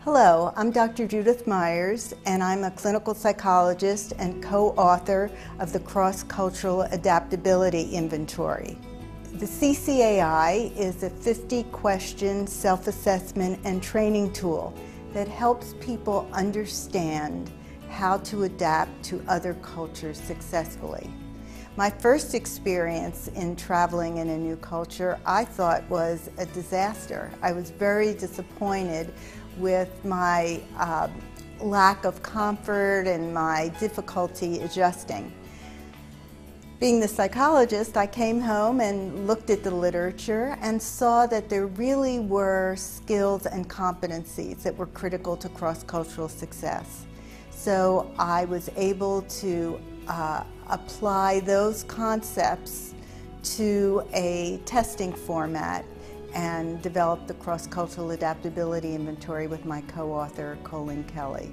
Hello, I'm Dr. Judith Meyers, and I'm a clinical psychologist and co-author of the Cross-Cultural Adaptability Inventory. The CCAI is a 50-question self-assessment and training tool that helps people understand how to adapt to other cultures successfully. My first experience in traveling in a new culture, I thought, was a disaster. I was very disappointed with my lack of comfort and my difficulty adjusting. Being the psychologist, I came home and looked at the literature and saw that there really were skills and competencies that were critical to cross-cultural success. So I was able to apply those concepts to a testing format and develop the Cross-Cultural Adaptability Inventory with my co-author, Colleen Kelly.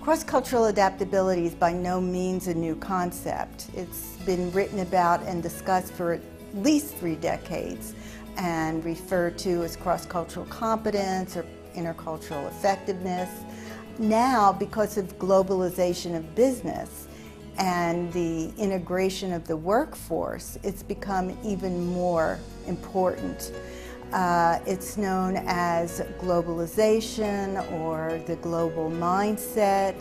Cross-cultural adaptability is by no means a new concept. It's been written about and discussed for at least 3 decades and referred to as cross-cultural competence or intercultural effectiveness. Now, because of globalization of business and the integration of the workforce, it's become even more important. It's known as globalization or the global mindset,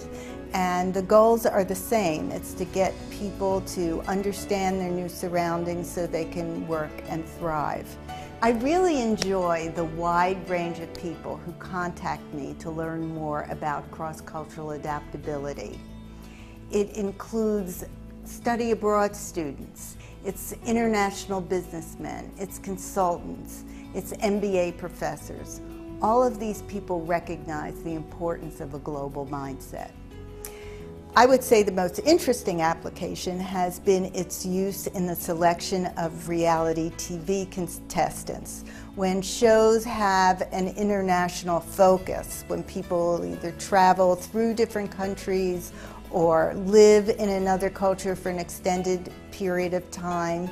and the goals are the same. It's to get people to understand their new surroundings so they can work and thrive. I really enjoy the wide range of people who contact me to learn more about cross-cultural adaptability. It includes study abroad students, it's international businessmen, it's consultants, it's MBA professors. All of these people recognize the importance of a global mindset. I would say the most interesting application has been its use in the selection of reality TV contestants. When shows have an international focus, when people either travel through different countries or live in another culture for an extended period of time,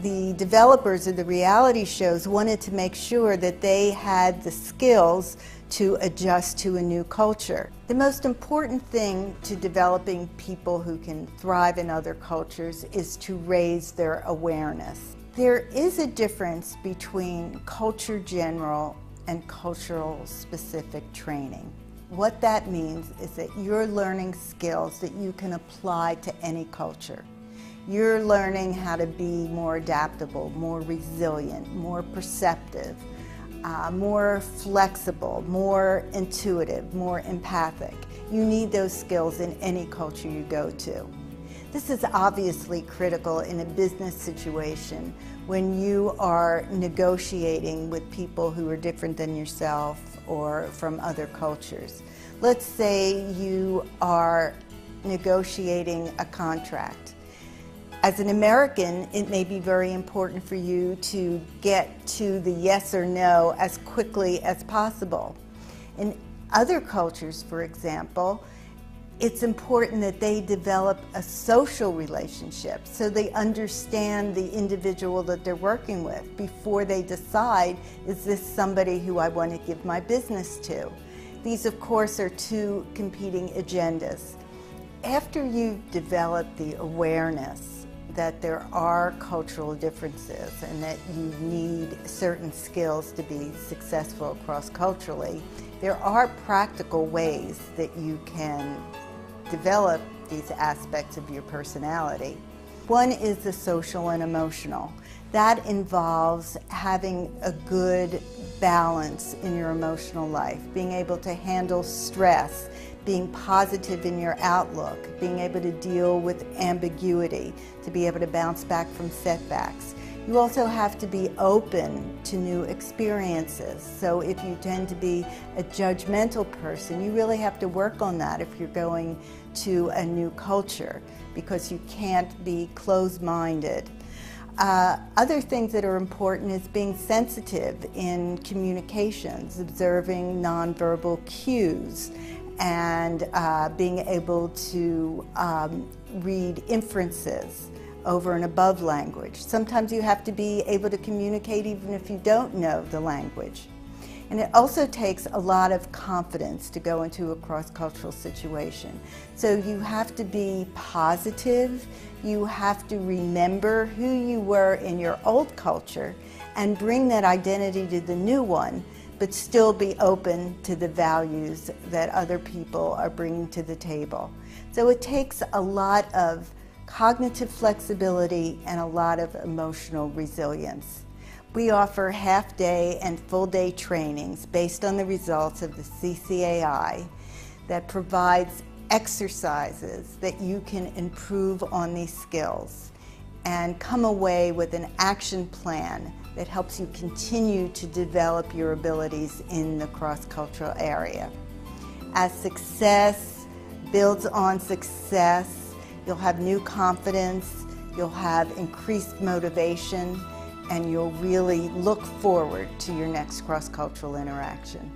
the developers of the reality shows wanted to make sure that they had the skills to adjust to a new culture. The most important thing to developing people who can thrive in other cultures is to raise their awareness. There is a difference between culture general and cultural specific training. What that means is that you're learning skills that you can apply to any culture. You're learning how to be more adaptable, more resilient, more perceptive, more flexible, more intuitive, more empathic. You need those skills in any culture you go to. This is obviously critical in a business situation when you are negotiating with people who are different than yourself or from other cultures. Let's say you are negotiating a contract. As an American, it may be very important for you to get to the yes or no as quickly as possible. In other cultures, for example, it's important that they develop a social relationship so they understand the individual that they're working with before they decide, is this somebody who I want to give my business to? These, of course, are 2 competing agendas. After you've developed the awareness that there are cultural differences and that you need certain skills to be successful cross-culturally, there are practical ways that you can develop these aspects of your personality. One is the social and emotional. That involves having a good balance in your emotional life, being able to handle stress, being positive in your outlook, being able to deal with ambiguity, to be able to bounce back from setbacks. You also have to be open to new experiences. So if you tend to be a judgmental person, you really have to work on that if you're going to a new culture, because you can't be closed-minded. Other things that are important is being sensitive in communications, observing nonverbal cues, and being able to read inferences over and above language. Sometimes you have to be able to communicate even if you don't know the language. And it also takes a lot of confidence to go into a cross-cultural situation. So you have to be positive, you have to remember who you were in your old culture and bring that identity to the new one, but still be open to the values that other people are bringing to the table. So it takes a lot of cognitive flexibility and a lot of emotional resilience. We offer half-day and full-day trainings based on the results of the CCAI that provides exercises that you can improve on these skills and come away with an action plan that helps you continue to develop your abilities in the cross-cultural area. As success builds on success, you'll have new confidence, you'll have increased motivation, and you'll really look forward to your next cross-cultural interaction.